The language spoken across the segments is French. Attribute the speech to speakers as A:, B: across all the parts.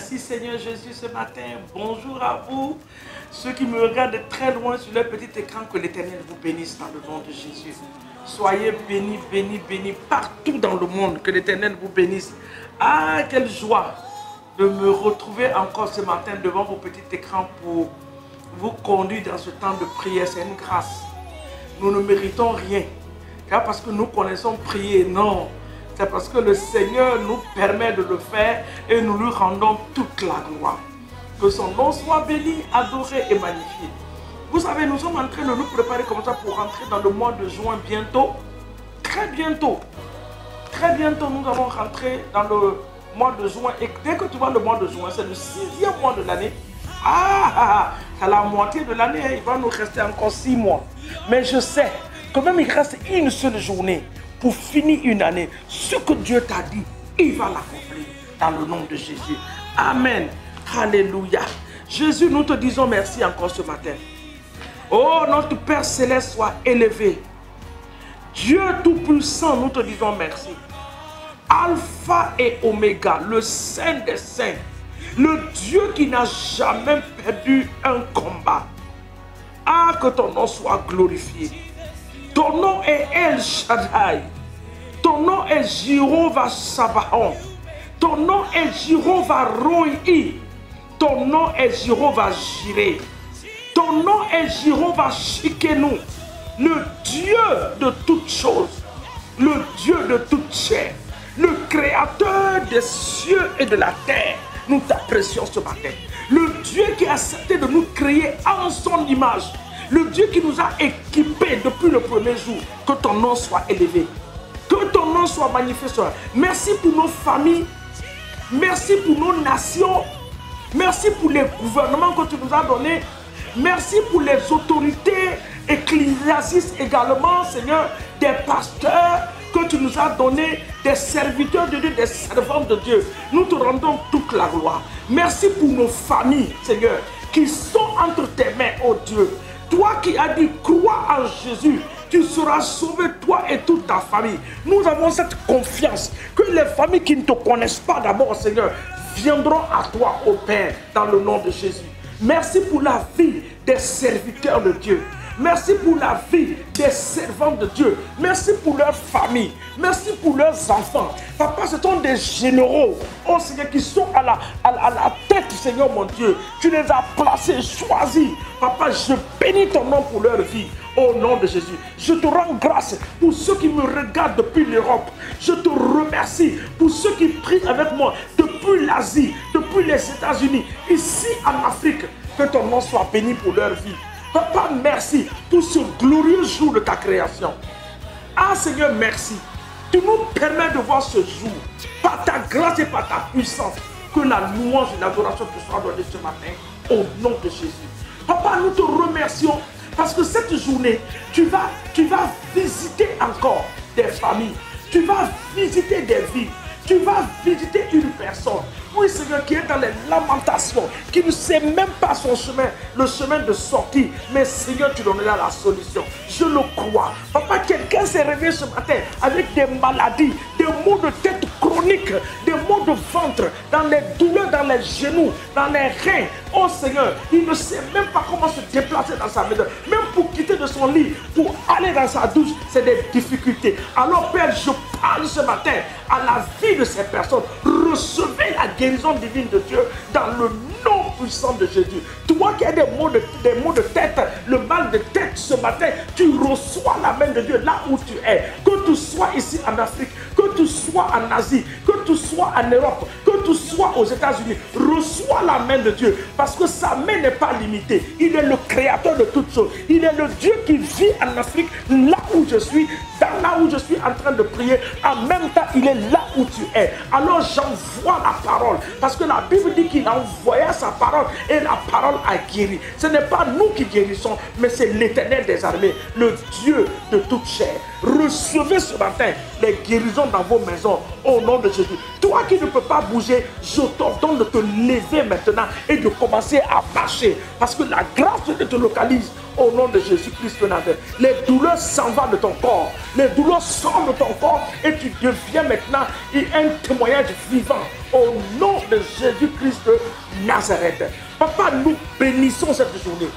A: Merci Seigneur Jésus ce matin. Bonjour à vous. Ceux qui me regardent de très loin sur leur petit écran, que l'Éternel vous bénisse dans le nom de Jésus. Soyez bénis, bénis, bénis partout dans le monde. Que l'Éternel vous bénisse. Ah, quelle joie de me retrouver encore ce matin devant vos petits écrans pour vous conduire dans ce temps de prière. C'est une grâce. Nous ne méritons rien. Car parce que nous connaissons prier, non. C'est parce que le Seigneur nous permet de le faire et nous lui rendons toute la gloire. Que son nom soit béni, adoré et magnifié. Vous savez, nous sommes en train de nous préparer comme ça pour rentrer dans le mois de juin bientôt. Très bientôt. Très bientôt, nous allons rentrer dans le mois de juin. Et dès que tu vois le mois de juin, c'est le 6e mois de l'année. C'est la moitié de l'année. Il va nous rester encore 6 mois. Mais je sais que même il reste une seule journée pour finir une année. Ce que Dieu t'a dit, il va l'accomplir dans le nom de Jésus. Amen. Alléluia. Jésus, nous te disons merci encore ce matin. Oh, notre Père Céleste soit élevé. Dieu Tout-Puissant, nous te disons merci. Alpha et Oméga, le Saint des Saints, le Dieu qui n'a jamais perdu un combat. Ah, que ton nom soit glorifié. Ton nom est El Shaddai. Ton nom est Jéhovah Sabaoth. Ton nom est Jéhovah Rohi. Ton nom est Jéhovah Jireh. Ton nom est Jéhovah Shikenu. Le Dieu de toutes choses. Le Dieu de toute chair. Le Créateur des cieux et de la terre. Nous t'apprécions ce matin. Le Dieu qui a accepté de nous créer en son image. Le Dieu qui nous a équipés depuis le premier jour. Que ton nom soit élevé. Que ton nom soit magnifié. Merci pour nos familles. Merci pour nos nations. Merci pour les gouvernements que tu nous as donnés. Merci pour les autorités ecclésiastiques également, Seigneur. Des pasteurs que tu nous as donnés. Des serviteurs de Dieu, des servantes de Dieu. Nous te rendons toute la gloire. Merci pour nos familles, Seigneur, qui sont entre tes mains, oh Dieu. Toi qui as dit, crois en Jésus, tu seras sauvé, toi et toute ta famille. Nous avons cette confiance que les familles qui ne te connaissent pas d'abord, Seigneur, viendront à toi, ô Père, dans le nom de Jésus. Merci pour la vie des serviteurs de Dieu. Merci pour la vie des servants de Dieu. Merci pour leur famille. Merci pour leurs enfants. Papa, ce sont des généraux, oh Seigneur, qui sont à la tête, Seigneur mon Dieu. Tu les as placés, choisis. Papa, je bénis ton nom pour leur vie. Au nom de Jésus, je te rends grâce pour ceux qui me regardent depuis l'Europe. Je te remercie pour ceux qui prient avec moi depuis l'Asie, depuis les États-Unis, ici en Afrique. Que ton nom soit béni pour leur vie. Papa, merci pour ce glorieux jour de ta création. Ah Seigneur, merci. Tu nous permets de voir ce jour. Par ta grâce et par ta puissance, que la louange et l'adoration te soient données ce matin. Au nom de Jésus. Papa, nous te remercions. Parce que cette journée, tu vas visiter encore des familles. Tu vas visiter des vies. Tu vas visiter une personne. Oui, Seigneur, qui est dans les lamentations, qui ne sait même pas son chemin, le chemin de sortie. Mais Seigneur, tu donneras la solution. Je le crois. Papa, quelqu'un s'est réveillé ce matin avec des maladies, des maux de tête chroniques, des maux de ventre, dans les douleurs dans les genoux, dans les reins. Oh Seigneur, il ne sait même pas comment se déplacer dans sa maison. Même pour quitter de son lit, pour aller dans sa douche, c'est des difficultés. Alors Père, je parle ce matin à la vie de ces personnes. Recevez la guérison divine de Dieu dans le nom puissant de Jésus. Toi qui as des maux de tête, le mal de tête ce matin, tu reçois la main de Dieu là où tu es. Que tu sois ici en Afrique, que tu sois en Asie, que tu sois en Europe, que tu sois aux États-Unis, reçois la main de Dieu. Parce que sa main n'est pas limitée. Il est le créateur de toutes choses. Il est le Dieu qui vit en Afrique, là où je suis, là où je suis en train de prier. En même temps, il est là où tu es. Alors j'envoie la parole. Parce que la Bible dit qu'il a envoyé sa parole et la parole a guéri. Ce n'est pas nous qui guérissons, mais c'est l'Éternel des armées, le Dieu de toute chair. Recevez ce matin les guérisons dans vos maisons au nom de Jésus. Toi Toi qui ne peux pas bouger, je t'ordonne de te lever maintenant et de commencer à marcher. Parce que la grâce de Dieu te localise au nom de Jésus-Christ de Nazareth. Les douleurs s'en vont de ton corps. Les douleurs sortent de ton corps et tu deviens maintenant un témoignage vivant au nom de Jésus-Christ de Nazareth. Papa, nous bénissons cette journée.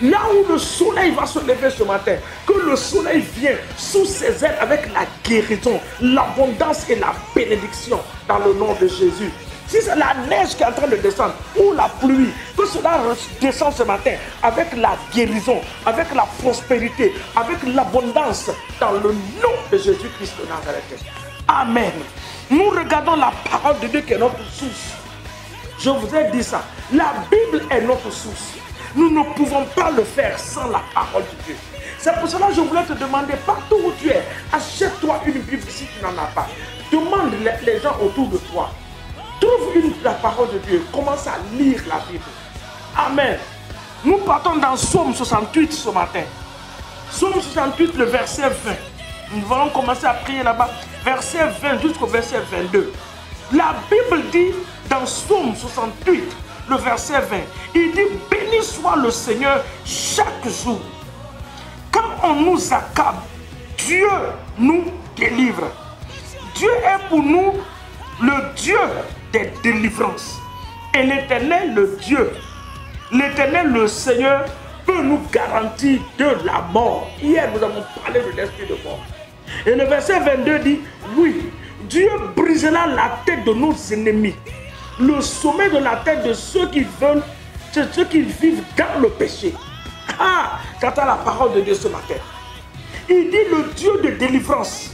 A: Là où le soleil va se lever ce matin, que le soleil vienne sous ses ailes avec la guérison, l'abondance et la bénédiction dans le nom de Jésus. Si c'est la neige qui est en train de descendre ou la pluie, que cela descende ce matin avec la guérison, avec la prospérité, avec l'abondance dans le nom de Jésus-Christ de Nazareth. Amen. Nous regardons la parole de Dieu qui est notre source. Je vous ai dit ça. La Bible est notre source. Nous ne pouvons pas le faire sans la parole de Dieu. C'est pour cela que je voulais te demander, partout où tu es, achète-toi une Bible si tu n'en as pas. Demande les gens autour de toi. Trouve la parole de Dieu. Commence à lire la Bible. Amen. Nous partons dans Psaume 68 ce matin. Psaume 68, le verset 20. Nous allons commencer à prier là-bas. Verset 20 jusqu'au verset 22. La Bible dit dans Psaume 68, le verset 20, il dit: béni soit le Seigneur chaque jour. Quand on nous accable, Dieu nous délivre. Dieu est pour nous le Dieu des délivrances. Et l'Éternel, le Dieu, l'Éternel, le Seigneur, peut nous garantir de la mort. Hier, nous avons parlé de l'esprit de mort. Et le verset 22 dit: oui, Dieu brisera la tête de nos ennemis, le sommet de la tête de ceux qui veulent, ceux qui vivent dans le péché. Ah, j'entends la parole de Dieu ce matin. Il dit le Dieu de délivrance.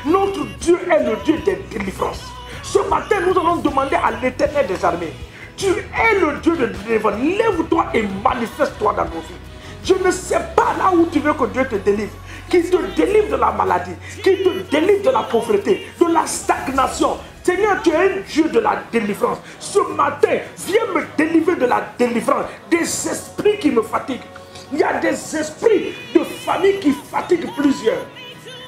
A: Notre Dieu est le Dieu des délivrances. Ce matin, nous allons demander à l'Éternel des armées: tu es le Dieu de délivrance. Lève-toi et manifeste-toi dans nos vies. Je ne sais pas là où tu veux que Dieu te délivre. Qu'il te délivre de la maladie, qu'il te délivre de la pauvreté, de la stagnation. Seigneur, tu es un Dieu de la délivrance. Ce matin, viens me délivrer de la délivrance, des esprits qui me fatiguent. Il y a des esprits de famille qui fatiguent plusieurs.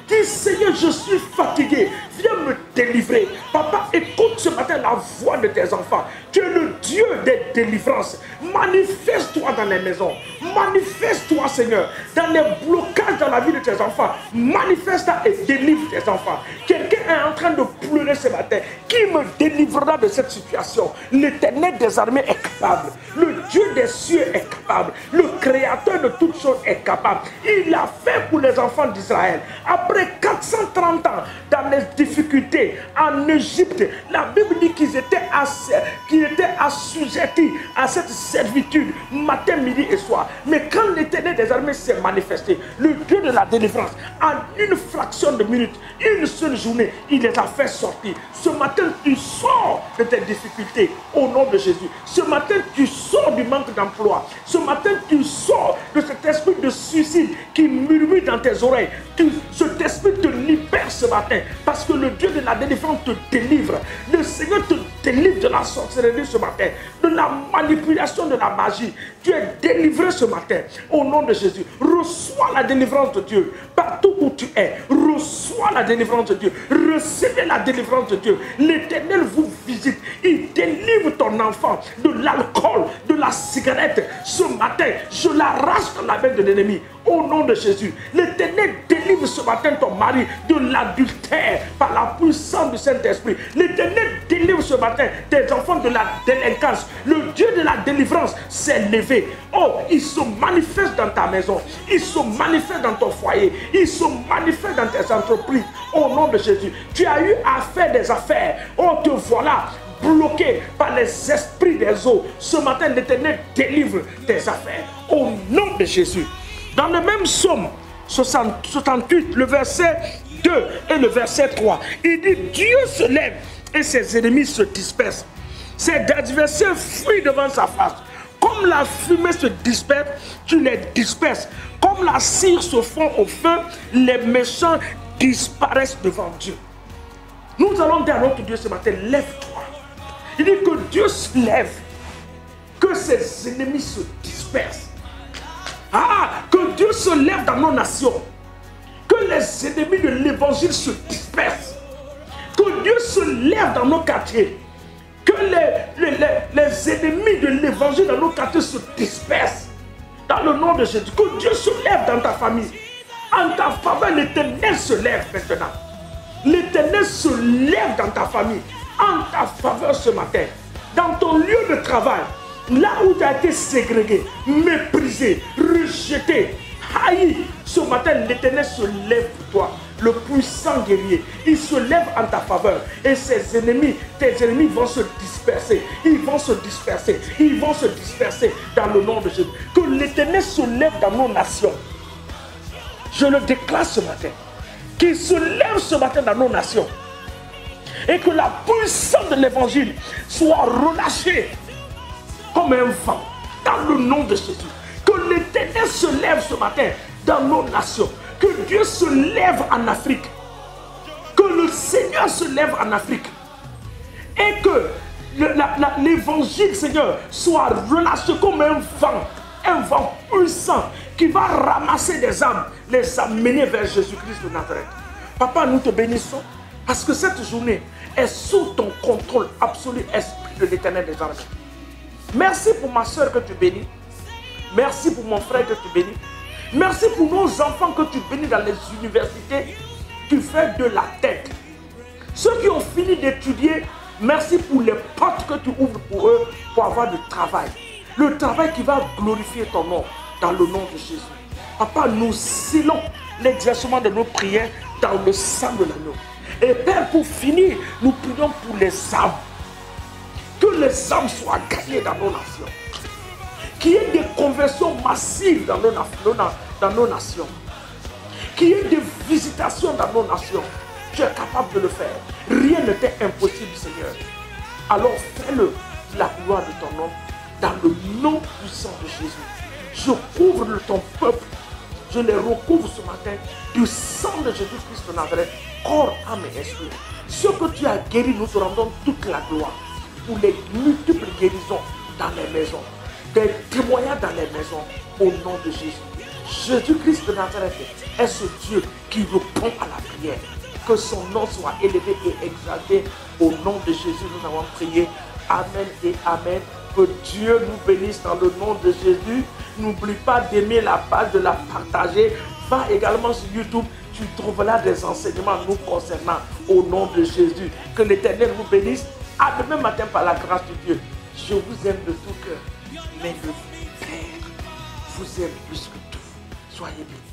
A: Dis: Seigneur, je suis fatigué, viens me délivrer. Papa, écoute ce matin la voix de tes enfants. Tu es le Dieu des délivrances. Manifeste-toi dans les maisons. Manifeste-toi, Seigneur, dans les blocages dans la vie de tes enfants. Manifeste-toi et délivre tes enfants. Quelqu'un est en train de pleurer ce matin. Qui me délivrera de cette situation? L'Éternel des armées est capable. Le Dieu des cieux est capable. Le Créateur de toutes choses est capable. Il l'a fait pour les enfants d'Israël. Après 430 ans dans les difficultés en Égypte, la Bible dit qu'ils étaient assujettis à cette servitude matin, midi et soir. Mais quand l'Éternel des armées s'est manifesté, le Dieu de la délivrance, en une fraction de minute, une seule journée, il les a fait sortir. Ce matin, tu sors de tes difficultés au nom de Jésus. Ce matin, tu sors du manque d'emploi. Ce matin, tu sors de cet esprit de suicide qui murmure dans tes oreilles. Cet esprit te libère ce matin parce que le Dieu de la délivrance te délivre. Le Seigneur te délivre de la sorcellerie ce matin, de la manipulation, de la magie. Tu es délivré ce matin au nom de Jésus. Reçois la délivrance de Dieu partout où tu es. Reçois la délivrance de Dieu. Recevez la délivrance de Dieu. L'Éternel vous visite. Il délivre ton enfant de l'alcool, de la cigarette. Ce matin, je l'arrache dans la main de l'ennemi au nom de Jésus. L'Éternel délivre ce matin ton mari de l'adultère par la puissance du Saint-Esprit. L'Éternel délivre ce matin tes enfants de la délinquance. Le Dieu de la délivrance s'est levé. Oh, il se manifeste dans ta maison. Il se manifeste dans ton foyer. Il se manifeste dans tes entreprises. Au nom de Jésus. Tu as eu à faire des affaires. Oh, te voilà bloqué par les esprits des eaux. Ce matin, l'Éternel délivre tes affaires. Au nom de Jésus. Dans le même psaume 68, le verset 2 et le verset 3, il dit: Dieu se lève et ses ennemis se dispersent. Ses adversaires fuient devant sa face. Comme la fumée se disperse, tu les disperses. Comme la cire se fond au feu, les méchants disparaissent devant Dieu. Nous allons dire à notre Dieu ce matin: lève-toi. Il dit que Dieu se lève, que ses ennemis se dispersent. Ah, que Dieu se lève dans nos nations. Que les ennemis de l'évangile se dispersent. Que Dieu se lève dans nos quartiers. Que les ennemis de l'évangile dans nos quartiers se dispersent. Dans le nom de Jésus. Que Dieu se lève dans ta famille. En ta faveur, l'Éternel se lève maintenant. L'Éternel se lève dans ta famille. En ta faveur ce matin. Dans ton lieu de travail. Là où tu as été ségrégué, méprisé, rejeté, haï. Ce matin, l'Éternel se lève pour toi. Le puissant guerrier, il se lève en ta faveur. Et ses ennemis, tes ennemis vont se disperser. Ils vont se disperser. Ils vont se disperser dans le nom de Jésus. Que l'Éternel se lève dans nos nations. Je le déclare ce matin. Qu'il se lève ce matin dans nos nations. Et que la puissance de l'évangile soit relâchée comme un vent dans le nom de Jésus. Que l'Éternel se lève ce matin dans nos nations. Que Dieu se lève en Afrique. Que le Seigneur se lève en Afrique. Et que l'évangile, Seigneur, soit relâché comme un vent puissant qui va ramasser des âmes, les amener vers Jésus-Christ de Nazareth. Papa, nous te bénissons parce que cette journée est sous ton contrôle absolu, Esprit de l'Éternel des armées. Merci pour ma soeur que tu bénis. Merci pour mon frère que tu bénis. Merci pour nos enfants que tu bénis dans les universités. Tu fais de la tête. Ceux qui ont fini d'étudier, merci pour les portes que tu ouvres pour eux pour avoir du travail. Le travail qui va glorifier ton nom dans le nom de Jésus. Papa, nous scellons l'exercement de nos prières dans le sang de l'agneau. Et Père, pour finir, nous prions pour les âmes. Que les âmes soient gagnées dans nos nations. Qu'il y ait des conversions massives dans nos nations. Qu'il y ait des visitations dans nos nations. Tu es capable de le faire. Rien ne t'est impossible, Seigneur. Alors fais-le, la gloire de ton nom, dans le nom puissant de Jésus. Je couvre ton peuple. Je les recouvre ce matin du sang de Jésus-Christ de Nazareth, corps, âme et esprit. Ce que tu as guéri, nous te rendons toute la gloire pour les multiples guérisons dans les maisons, des témoignages dans les maisons, au nom de Jésus. Jésus-Christ de Nazareth est ce Dieu qui répond à la prière. Que son nom soit élevé et exalté. Au nom de Jésus, nous avons prié. Amen et Amen. Que Dieu nous bénisse dans le nom de Jésus. N'oublie pas d'aimer la page, de la partager. Va également sur YouTube. Tu trouveras des enseignements nous concernant. Au nom de Jésus. Que l'Éternel vous bénisse. À demain matin par la grâce de Dieu. Je vous aime de tout cœur. Mais le Père vous aime plus que tout. Soyez bénis.